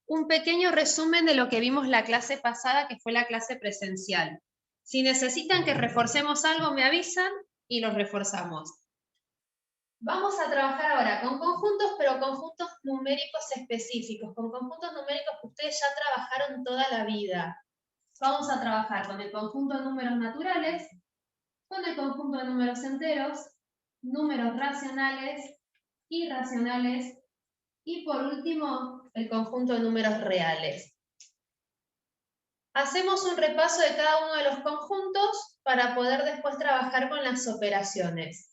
un pequeño resumen de lo que vimos la clase pasada, que fue la clase presencial. Si necesitan que reforcemos algo, me avisan y los reforzamos. Vamos a trabajar ahora con conjuntos, pero conjuntos numéricos específicos, con conjuntos numéricos que ustedes ya trabajaron toda la vida. Vamos a trabajar con el conjunto de números naturales, con el conjunto de números enteros, números racionales, irracionales y por último el conjunto de números reales. Hacemos un repaso de cada uno de los conjuntos para poder después trabajar con las operaciones.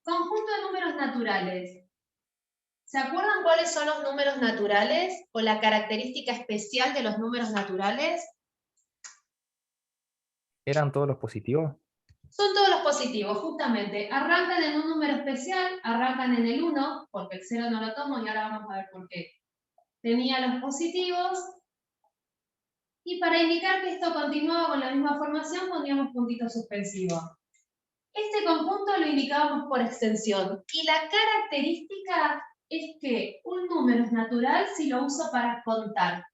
Conjunto de números naturales. ¿Se acuerdan cuáles son los números naturales o la característica especial de los números naturales? ¿Eran todos los positivos? Son todos los positivos, justamente. Arrancan en un número especial, arrancan en el 1, porque el 0 no lo tomo y ahora vamos a ver por qué. Tenía los positivos, y para indicar que esto continuaba con la misma formación poníamos puntito suspensivo. Este conjunto lo indicábamos por extensión, y la característica es que un número es natural si lo uso para contar.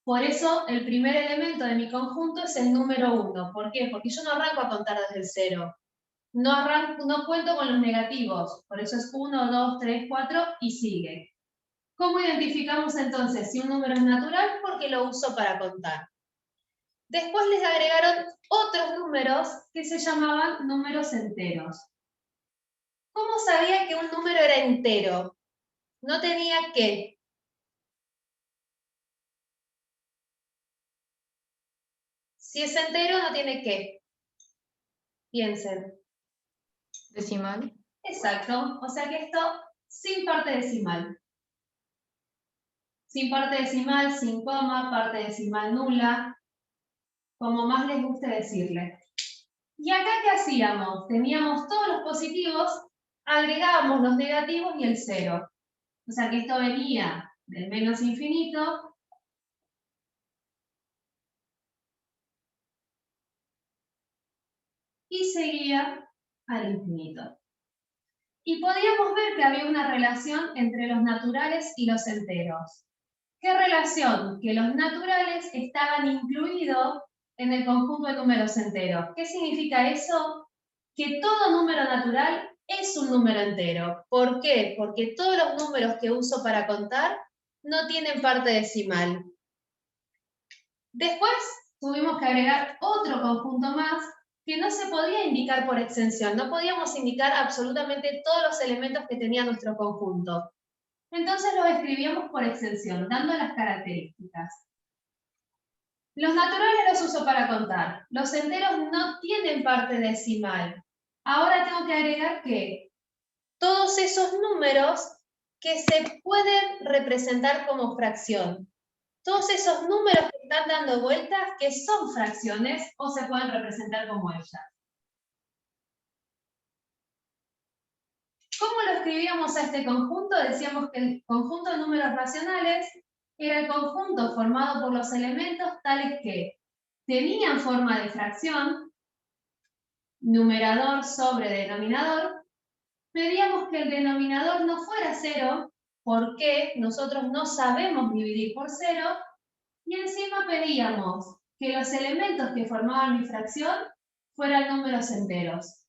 Por eso, el primer elemento de mi conjunto es el número 1. ¿Por qué? Porque yo no arranco a contar desde el 0. No cuento con los negativos. Por eso es 1, 2, 3, 4 y sigue. ¿Cómo identificamos entonces si un número es natural? Porque lo uso para contar. Después les agregaron otros números que se llamaban números enteros. ¿Cómo sabía que un número era entero? No tenía qué. Si es entero, no tiene qué. Piensen. Decimal. Exacto. O sea que esto sin parte decimal. Sin parte decimal, sin coma, parte decimal nula, como más les guste decirle. ¿Y acá qué hacíamos? Teníamos todos los positivos, agregábamos los negativos y el 0. O sea que esto venía del menos infinito y seguía al infinito. Y podíamos ver que había una relación entre los naturales y los enteros. ¿Qué relación? Que los naturales estaban incluidos en el conjunto de números enteros. ¿Qué significa eso? Que todo número natural es un número entero. ¿Por qué? Porque todos los números que uso para contar no tienen parte decimal. Después tuvimos que agregar otro conjunto más que no se podía indicar por extensión. No podíamos indicar absolutamente todos los elementos que tenía nuestro conjunto. Entonces los escribíamos por extensión, dando las características. Los naturales los uso para contar. Los enteros no tienen parte decimal. Ahora tengo que agregar que todos esos números que se pueden representar como fracción. Todos esos números que están dando vueltas que son fracciones o se pueden representar como ellas. ¿Cómo lo escribíamos a este conjunto? Decíamos que el conjunto de números racionales era el conjunto formado por los elementos tales que tenían forma de fracción, numerador sobre denominador. Pedíamos que el denominador no fuera 0, porque nosotros no sabemos dividir por 0, y encima pedíamos que los elementos que formaban mi fracción fueran números enteros.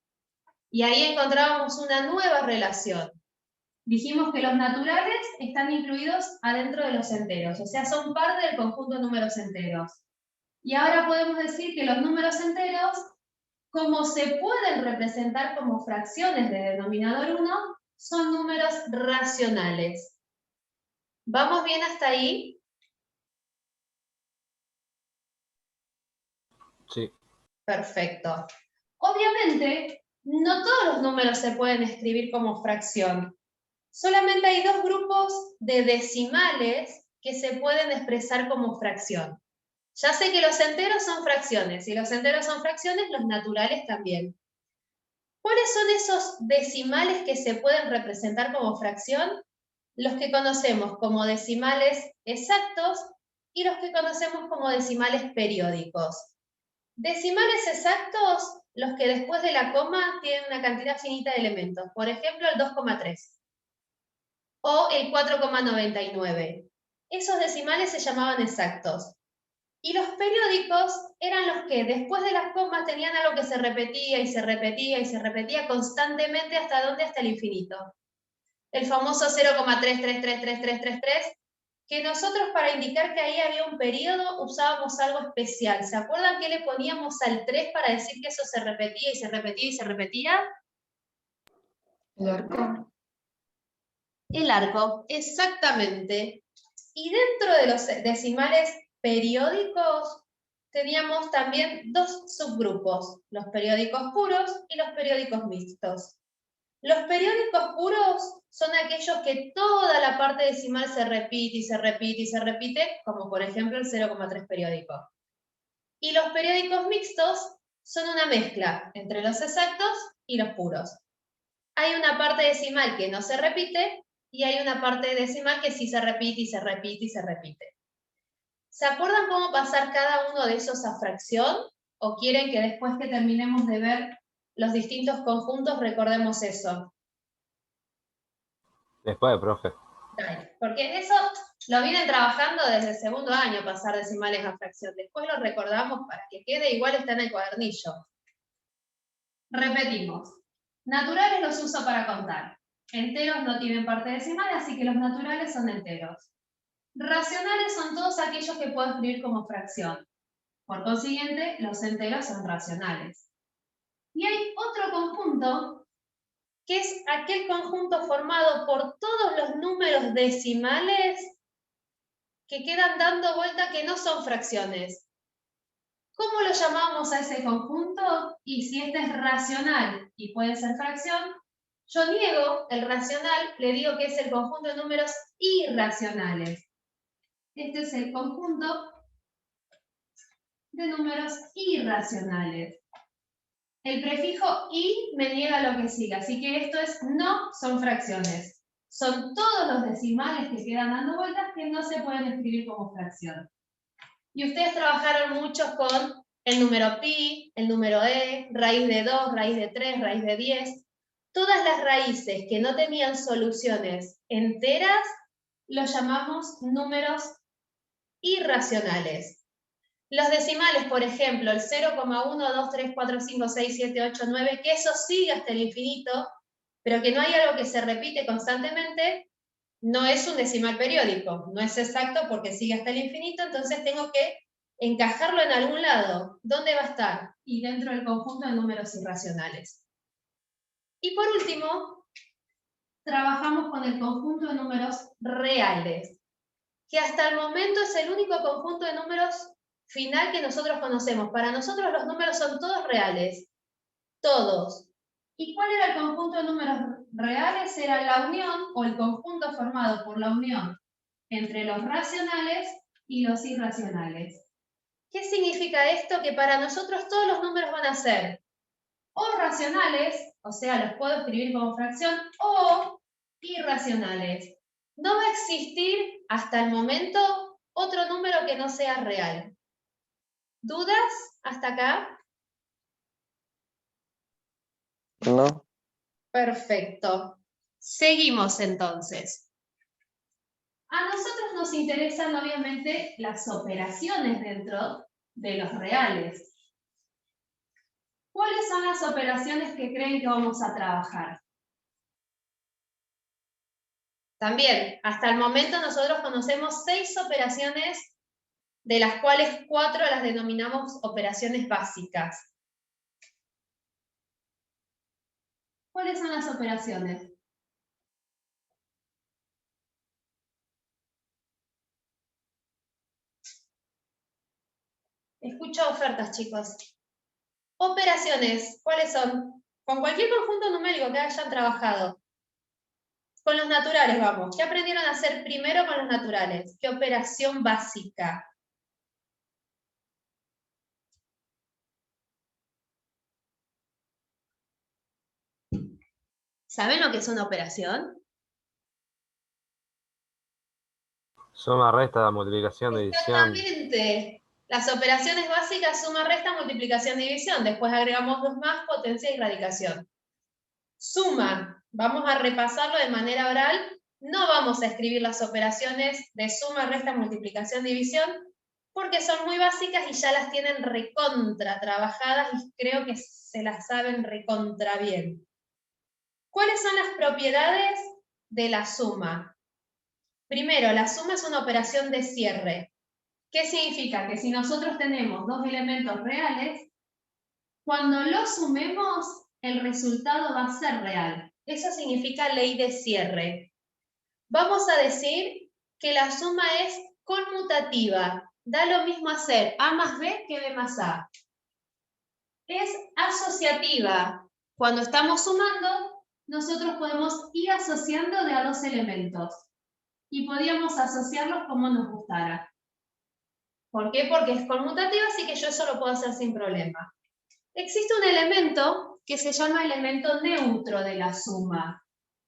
Y ahí encontrábamos una nueva relación. Dijimos que los naturales están incluidos adentro de los enteros, o sea, son parte del conjunto de números enteros. Y ahora podemos decir que los números enteros, como se pueden representar como fracciones de denominador 1, son números racionales. ¿Vamos bien hasta ahí? Sí. Perfecto. Obviamente, no todos los números se pueden escribir como fracción. Solamente hay dos grupos de decimales que se pueden expresar como fracción. Ya sé que los enteros son fracciones. Si los enteros son fracciones, los naturales también. ¿Cuáles son esos decimales que se pueden representar como fracción? Los que conocemos como decimales exactos y los que conocemos como decimales periódicos. Decimales exactos, los que después de la coma tienen una cantidad finita de elementos. Por ejemplo, el 2,3 o el 4,99. esos decimales se llamaban exactos. Y los periódicos eran los que después de las comas tenían algo que se repetía y se repetía y se repetía constantemente ¿hasta dónde? Hasta el infinito. El famoso 0,333333, que nosotros para indicar que ahí había un periodo usábamos algo especial. ¿Se acuerdan que le poníamos al 3 para decir que eso se repetía y se repetía y se repetía? El arco. El arco, exactamente. Y dentro de los decimales periódicos teníamos también dos subgrupos, los periódicos puros y los periódicos mixtos. Los periódicos puros son aquellos que toda la parte decimal se repite y se repite y se repite, como por ejemplo el 0,3 periódico. Y los periódicos mixtos son una mezcla entre los exactos y los puros. Hay una parte decimal que no se repite y hay una parte decimal que sí se repite y se repite y se repite. ¿Se acuerdan cómo pasar cada uno de esos a fracción? ¿O quieren que después que terminemos de ver los distintos conjuntos recordemos eso? Después, profe. Dale, porque eso lo vienen trabajando desde el segundo año, pasar decimales a fracción. Después lo recordamos para que quede igual, está en el cuadernillo. Repetimos. Naturales los uso para contar. Enteros no tienen parte decimal, así que los naturales son enteros. Racionales son todos aquellos que puedo escribir como fracción. Por consiguiente, los enteros son racionales. Y hay otro conjunto, que es aquel conjunto formado por todos los números decimales que quedan dando vuelta que no son fracciones. ¿Cómo lo llamamos a ese conjunto? Y si este es racional y puede ser fracción, yo niego el racional, le digo que es el conjunto de números irracionales. Este es el conjunto de números irracionales. El prefijo y me niega lo que siga, así que esto es no son fracciones. Son todos los decimales que quedan dando vueltas que no se pueden escribir como fracción. Y ustedes trabajaron mucho con el número pi, el número e, raíz de 2, raíz de 3, raíz de 10. Todas las raíces que no tenían soluciones enteras, los llamamos números irracionales. Los decimales, por ejemplo, el 0,1, 2, 3, 4, 5, 6, 7, 8, 9, que eso sigue hasta el infinito, pero que no hay algo que se repite constantemente, no es un decimal periódico, no es exacto porque sigue hasta el infinito, entonces tengo que encajarlo en algún lado. ¿Dónde va a estar? Y dentro del conjunto de números irracionales. Y por último, trabajamos con el conjunto de números reales, que hasta el momento es el único conjunto de números final que nosotros conocemos. Para nosotros los números son todos reales, todos. ¿Y cuál era el conjunto de números reales? Era la unión o el conjunto formado por la unión entre los racionales y los irracionales. ¿Qué significa esto? Que para nosotros todos los números van a ser o racionales, o sea, los puedo escribir como fracción, o irracionales. No va a existir hasta el momento otro número que no sea real. ¿Dudas hasta acá? No. Perfecto. Seguimos entonces. A nosotros nos interesan obviamente las operaciones dentro de los reales. ¿Cuáles son las operaciones que creen que vamos a trabajar? También, hasta el momento nosotros conocemos 6 operaciones, de las cuales 4 las denominamos operaciones básicas. ¿Cuáles son las operaciones? Escucho ofertas, chicos. Operaciones, ¿cuáles son? Con cualquier conjunto numérico que hayan trabajado. Con los naturales vamos. ¿Qué aprendieron a hacer primero con los naturales? ¿Qué operación básica? ¿Saben lo que es una operación? Suma, resta, multiplicación, división. Exactamente. Las operaciones básicas, suma, resta, multiplicación, división. Después agregamos 2 más, potencia y radicación. Suma, vamos a repasarlo de manera oral No vamos a escribir las operaciones de suma, resta, multiplicación, división, porque son muy básicas y ya las tienen recontra trabajadas y creo que se las saben recontra bien. ¿Cuáles son las propiedades de la suma? Primero, la suma es una operación de cierre. ¿Qué significa? Que si nosotros tenemos dos elementos reales, cuando los sumemos, el resultado va a ser real. Eso significa ley de cierre. Vamos a decir que la suma es conmutativa. Da lo mismo hacer A más B que B más A. Es asociativa. Cuando estamos sumando, nosotros podemos ir asociando de a dos elementos. Y podíamos asociarlos como nos gustara. ¿Por qué? Porque es conmutativa, así que yo eso lo puedo hacer sin problema. Existe un elemento que se llama elemento neutro de la suma.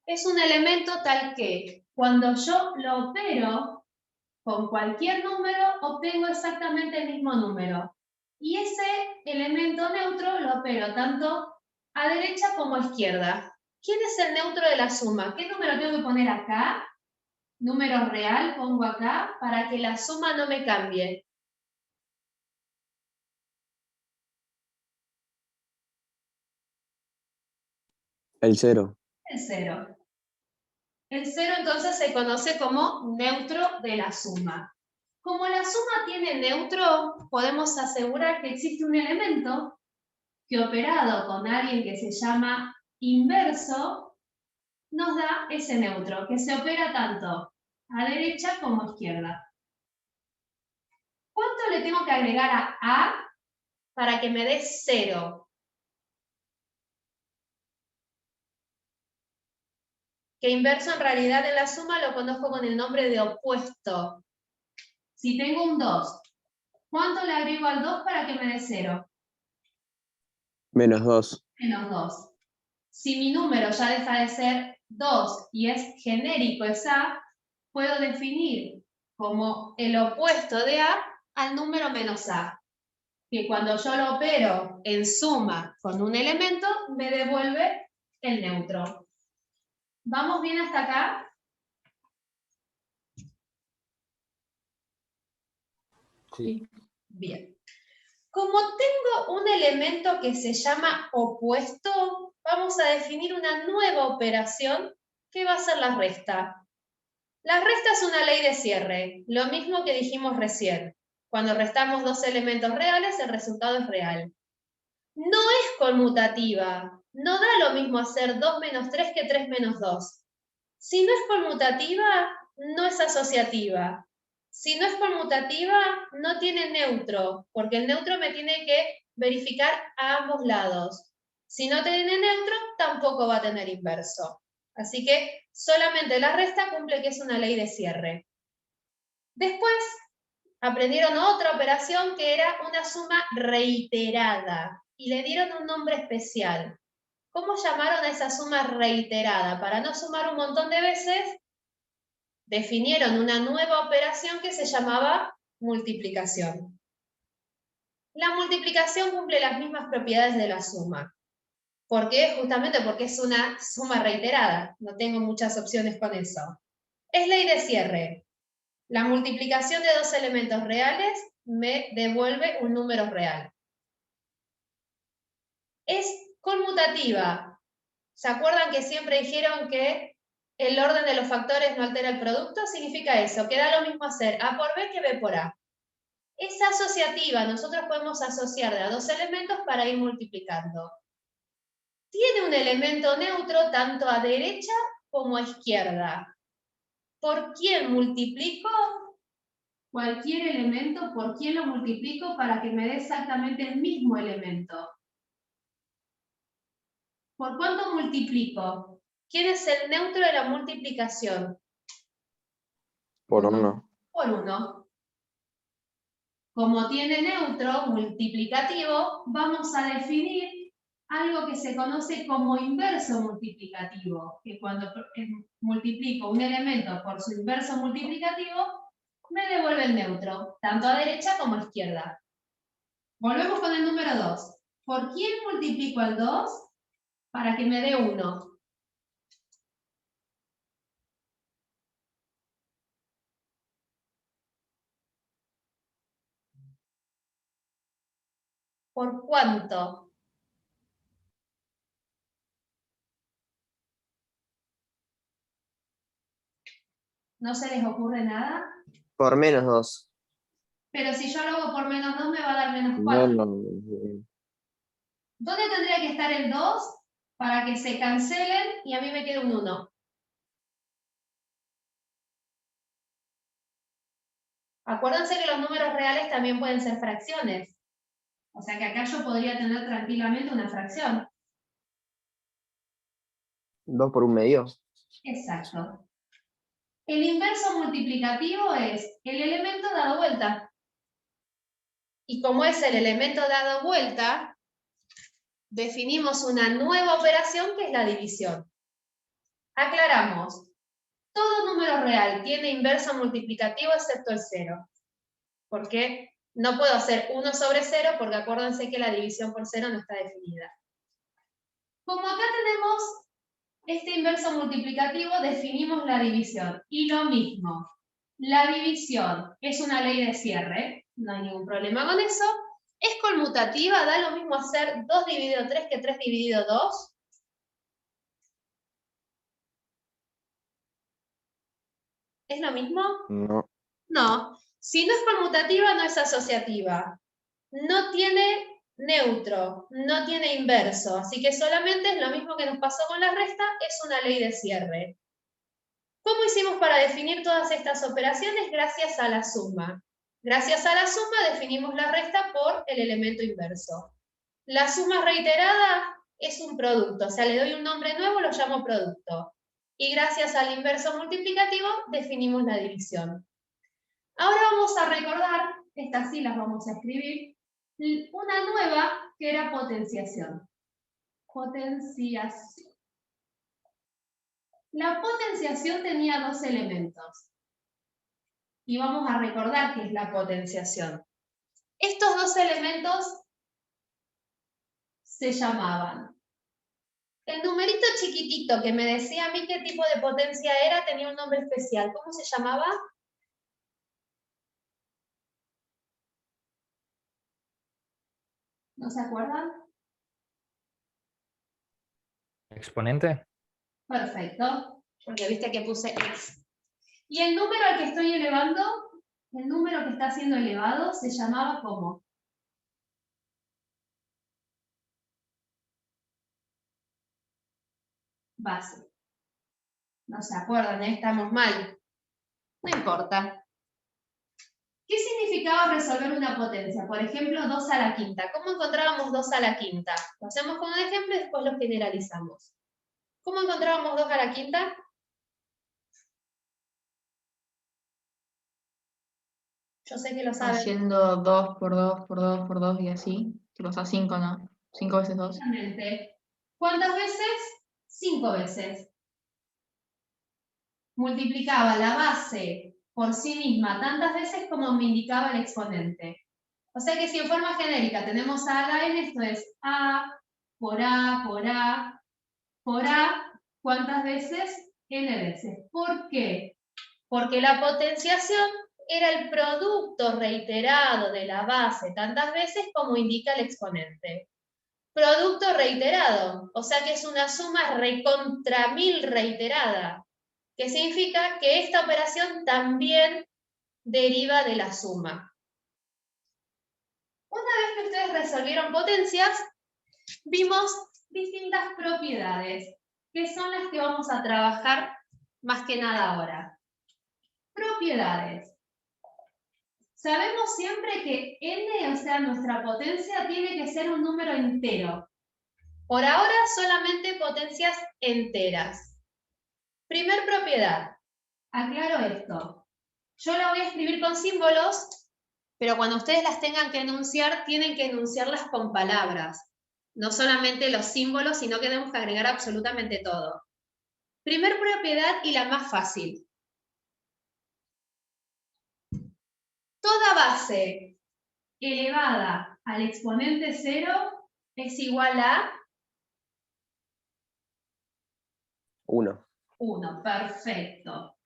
Es un elemento tal que cuando yo lo opero con cualquier número, obtengo exactamente el mismo número. Y ese elemento neutro lo opero tanto a derecha como a izquierda. ¿Quién es el neutro de la suma? ¿Qué número tengo que poner acá? Número real pongo acá para que la suma no me cambie. El 0. El 0. El 0 entonces se conoce como neutro de la suma. Como la suma tiene neutro, podemos asegurar que existe un elemento que operado con alguien que se llama inverso, nos da ese neutro, que se opera tanto a derecha como a izquierda. ¿Cuánto le tengo que agregar a A para que me dé 0? Que inverso en realidad en la suma lo conozco con el nombre de opuesto. Si tengo un 2, ¿cuánto le agrego al 2 para que me dé 0? Menos 2. Menos 2. Si mi número ya deja de ser 2 y es genérico, es A, puedo definir como el opuesto de A al número menos A. Que cuando yo lo opero en suma con un elemento, me devuelve el neutro. ¿Vamos bien hasta acá? Sí. Bien. Como tengo un elemento que se llama opuesto, vamos a definir una nueva operación que va a ser la resta. La resta es una ley de cierre, lo mismo que dijimos recién. Cuando restamos dos elementos reales, el resultado es real. No es conmutativa, no da lo mismo hacer 2 menos 3 que 3 menos 2. Si no es conmutativa, no es asociativa. Si no es conmutativa, no tiene neutro, porque el neutro me tiene que verificar a ambos lados. Si no tiene neutro, tampoco va a tener inverso. Así que solamente la resta cumple que es una ley de cierre. Después aprendieron otra operación que era una suma reiterada y le dieron un nombre especial. ¿Cómo llamaron a esa suma reiterada? Para no sumar un montón de veces, definieron una nueva operación que se llamaba multiplicación. La multiplicación cumple las mismas propiedades de la suma. ¿Por qué? Justamente porque es una suma reiterada. No tengo muchas opciones con eso. Es ley de cierre. La multiplicación de dos elementos reales me devuelve un número real. Es conmutativa. ¿Se acuerdan que siempre dijeron que el orden de los factores no altera el producto? Significa eso, que da lo mismo hacer A por B que B por A. Es asociativa, nosotros podemos asociar de a dos elementos para ir multiplicando. Tiene un elemento neutro tanto a derecha como a izquierda. ¿Por quién multiplico? Cualquier elemento, ¿por quién lo multiplico para que me dé exactamente el mismo elemento? ¿Por cuánto multiplico? ¿Quién es el neutro de la multiplicación? Por 1. Por 1. Como tiene neutro multiplicativo, vamos a definir algo que se conoce como inverso multiplicativo, que cuando multiplico un elemento por su inverso multiplicativo, me devuelve el neutro, tanto a derecha como a izquierda. Volvemos con el número 2. ¿Por quién multiplico al 2? Para que me dé 1. ¿Por cuánto? ¿No se les ocurre nada? Por menos 2. Pero si yo lo hago por menos 2 me va a dar menos 4. Menos. ¿Dónde tendría que estar el 2 para que se cancelen y a mí me quede un 1? Acuérdense que los números reales también pueden ser fracciones. O sea que acá yo podría tener tranquilamente una fracción. 2 por un medio. Exacto. El inverso multiplicativo es el elemento dado vuelta. Y como es el elemento dado vuelta, definimos una nueva operación que es la división. Aclaramos. Todo número real tiene inverso multiplicativo excepto el 0. Porque no puedo hacer 1 sobre 0 porque acuérdense que la división por 0 no está definida. Como acá tenemos este inverso multiplicativo, definimos la división. Y lo mismo, la división es una ley de cierre, no hay ningún problema con eso. Es conmutativa, da lo mismo hacer 2 dividido 3 que 3 dividido 2. ¿Es lo mismo? No. No. Si no es conmutativa, no es asociativa. No tiene neutro, no tiene inverso, así que solamente es lo mismo que nos pasó con la resta, es una ley de cierre. ¿Cómo hicimos para definir todas estas operaciones? Gracias a la suma. Gracias a la suma definimos la resta por el elemento inverso. La suma reiterada es un producto, o sea, le doy un nombre nuevo, lo llamo producto. Y gracias al inverso multiplicativo definimos la división. Ahora vamos a recordar, estas sí las vamos a escribir, una nueva que era potenciación. Potenciación. La potenciación tenía 2 elementos. Y vamos a recordar qué es la potenciación. Estos 2 elementos se llamaban. El numerito chiquitito que me decía a mí qué tipo de potencia era tenía un nombre especial. ¿Cómo se llamaba? ¿No se acuerdan? ¿Exponente? Perfecto, porque viste que puse x. Y el número al que estoy elevando, el número que está siendo elevado, se llamaba ¿cómo? Base. No se acuerdan, estamos mal. No importa. ¿Qué significaba resolver una potencia? Por ejemplo, 2 a la quinta. ¿Cómo encontrábamos 2 a la quinta? Lo hacemos con un ejemplo y después lo generalizamos. ¿Cómo encontrábamos 2 a la quinta? Yo sé que lo saben. Haciendo 2 por 2 por 2 por 2 y así. Tipo, o sea, 5, ¿no? 5 veces 2. Exactamente. ¿Cuántas veces? 5 veces. Multiplicaba la base por sí misma tantas veces como me indicaba el exponente. O sea que si en forma genérica tenemos a a la n, esto es a por a por a por a, ¿cuántas veces? N veces. ¿Por qué? Porque la potenciación era el producto reiterado de la base tantas veces como indica el exponente. Producto reiterado, o sea que es una suma recontra 1000 reiterada, que significa que esta operación también deriva de la suma. Una vez que ustedes resolvieron potencias, vimos distintas propiedades, que son las que vamos a trabajar más que nada ahora. Propiedades. Sabemos siempre que n, o sea, nuestra potencia, tiene que ser un número entero. Por ahora, solamente potencias enteras. Primer propiedad. Aclaro esto. Yo la voy a escribir con símbolos, pero cuando ustedes las tengan que enunciar, tienen que enunciarlas con palabras. No solamente los símbolos, sino que tenemos que agregar absolutamente todo. Primer propiedad y la más fácil. Toda base elevada al exponente 0 es igual a 1. 1. Perfecto.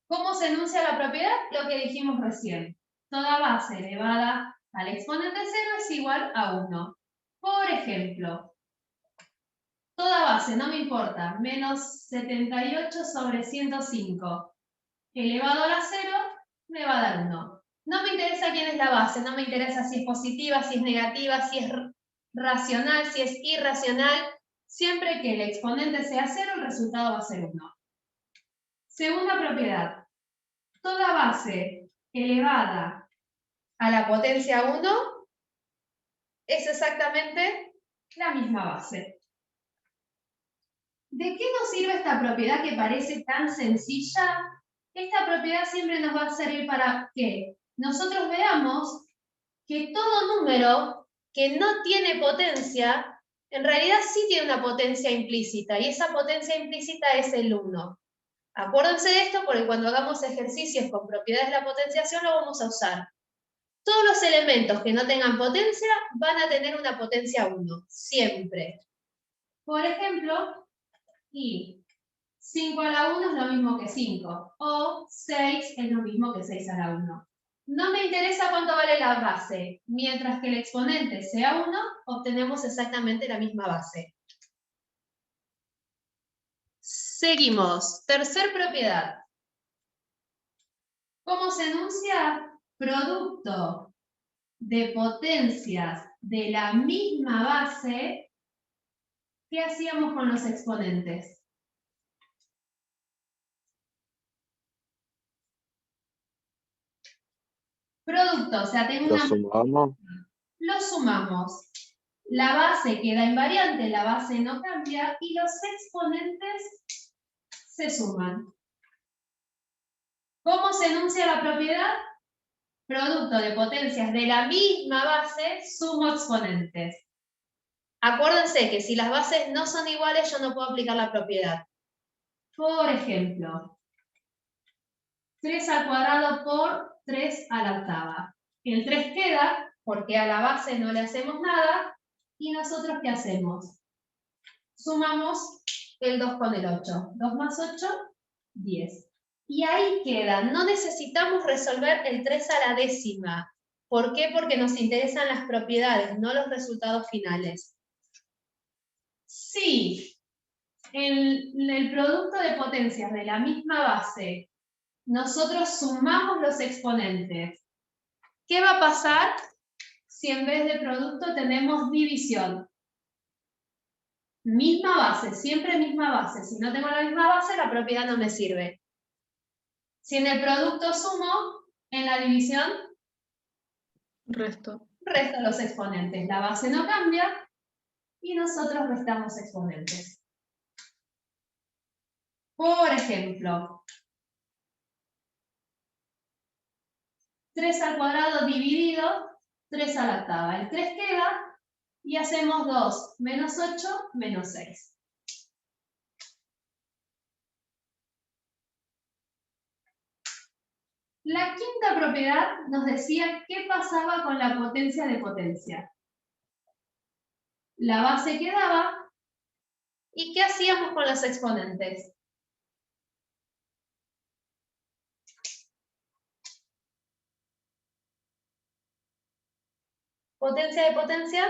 ¿Cómo se enuncia la propiedad? Lo que dijimos recién. Toda base elevada al exponente 0 es igual a 1. Por ejemplo, toda base, no me importa, menos 78 sobre 105 elevado a la 0 me va a dar 1. No me interesa quién es la base, no me interesa si es positiva, si es negativa, si es racional, si es irracional. Siempre que el exponente sea 0, el resultado va a ser 1. Segunda propiedad. Toda base elevada a la potencia 1 es exactamente la misma base. ¿De qué nos sirve esta propiedad que parece tan sencilla? Esta propiedad siempre nos va a servir para que nosotros veamos que todo número que no tiene potencia, en realidad sí tiene una potencia implícita, y esa potencia implícita es el 1. Acuérdense de esto porque cuando hagamos ejercicios con propiedades de la potenciación lo vamos a usar. Todos los elementos que no tengan potencia van a tener una potencia 1, siempre. Por ejemplo, y 5 a la 1 es lo mismo que 5, o 6 es lo mismo que 6 a la 1. No me interesa cuánto vale la base, mientras que el exponente sea 1, obtenemos exactamente la misma base. Seguimos. Tercer propiedad. ¿Cómo se enuncia? Producto de potencias de la misma base. ¿Qué hacíamos con los exponentes? Producto, o sea, tengo Lo una... sumamos. Lo sumamos. La base queda invariante, la base no cambia, y los exponentes se suman. ¿Cómo se enuncia la propiedad? Producto de potencias de la misma base, sumo exponentes. Acuérdense que si las bases no son iguales, yo no puedo aplicar la propiedad. Por ejemplo, 3 al cuadrado por 3 a la octava. El 3 queda, porque a la base no le hacemos nada, y nosotros ¿qué hacemos? Sumamos el 2 con el 8. 2 más 8, 10. Y ahí queda. No necesitamos resolver el 3 a la décima. ¿Por qué? Porque nos interesan las propiedades, no los resultados finales. Si en el producto de potencias de la misma base nosotros sumamos los exponentes, ¿qué va a pasar si en vez de producto tenemos división? Misma base, siempre misma base. Si no tengo la misma base, la propiedad no me sirve. Si en el producto sumo, en la división Resto. resto los exponentes. La base no cambia y nosotros restamos exponentes. Por ejemplo, 3 al cuadrado dividido 3 a la octava. El 3 queda y hacemos 2 menos 8 menos 6. La quinta propiedad nos decía qué pasaba con la potencia de potencia. La base quedaba, ¿y qué hacíamos con los exponentes? Potencia de potencia,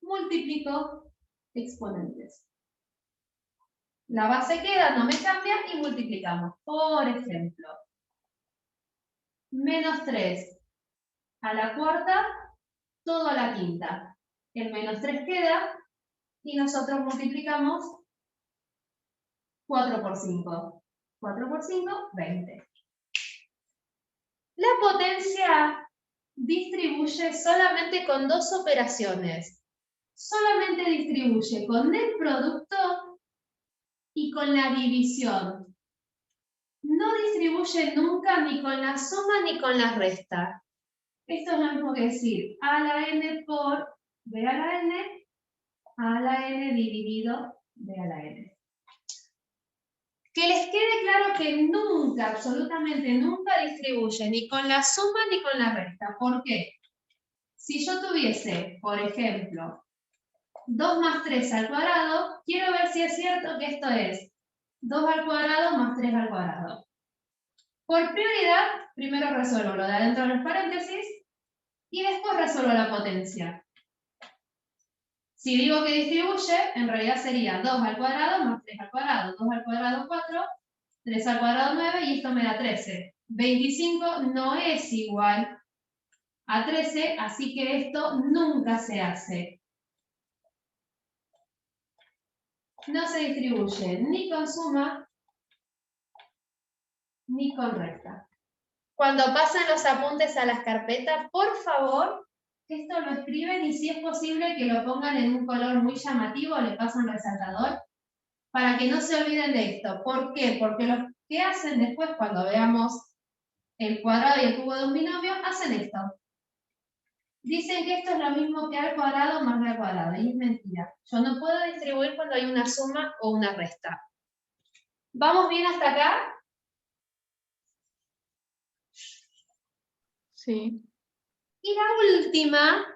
multiplico exponentes. La base queda, no me cambia y multiplicamos. Por ejemplo, menos 3 a la cuarta, todo a la quinta. El menos 3 queda y nosotros multiplicamos 4 por 5. 4 por 5, 20. La potencia distribuye solamente con dos operaciones. Solamente distribuye con el producto y con la división. No distribuye nunca ni con la suma ni con la resta. Esto es lo mismo que decir a la n por b a la n dividido b a la n. Que les quede claro que nunca, absolutamente nunca distribuye ni con la suma ni con la resta. ¿Por qué? Si yo tuviese, por ejemplo, 2 más 3 al cuadrado, quiero ver si es cierto que esto es 2 al cuadrado más 3 al cuadrado. Por prioridad, primero resuelvo lo de adentro de los paréntesis y después resuelvo la potencia. Si digo que distribuye, en realidad sería 2 al cuadrado más 3 al cuadrado. 2 al cuadrado 4, 3 al cuadrado 9 y esto me da 13. 25 no es igual a 13, así que esto nunca se hace. No se distribuye ni con suma ni con recta. Cuando pasen los apuntes a las carpetas, por favor, esto lo escriben y si es posible que lo pongan en un color muy llamativo, le pasan resaltador, para que no se olviden de esto. ¿Por qué? Porque lo que hacen después, cuando veamos el cuadrado y el cubo de un binomio, hacen esto. Dicen que esto es lo mismo que a al cuadrado más b al cuadrado, y es mentira. Yo no puedo distribuir cuando hay una suma o una resta. ¿Vamos bien hasta acá? Sí. Y la última,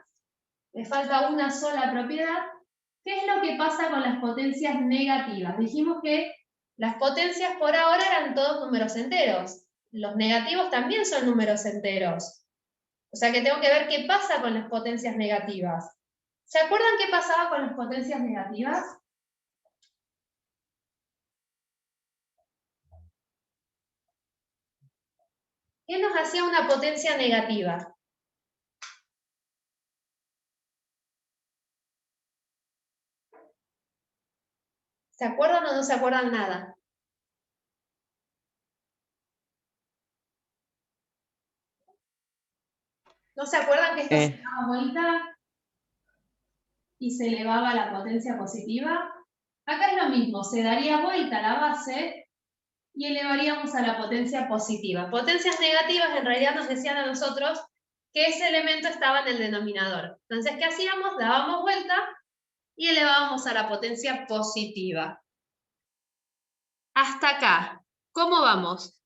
me falta una sola propiedad, ¿qué es lo que pasa con las potencias negativas? Dijimos que las potencias por ahora eran todos números enteros. Los negativos también son números enteros. O sea que tengo que ver qué pasa con las potencias negativas. ¿Se acuerdan qué pasaba con las potencias negativas? ¿Qué nos hacía una potencia negativa? ¿Se acuerdan o no se acuerdan nada? ¿No se acuerdan que esto se daba vuelta y se elevaba a la potencia positiva? Acá es lo mismo, se daría vuelta la base y elevaríamos a la potencia positiva. Potencias negativas en realidad nos decían a nosotros que ese elemento estaba en el denominador. Entonces, ¿qué hacíamos? Dábamos vuelta y elevábamos a la potencia positiva. Hasta acá, ¿cómo vamos?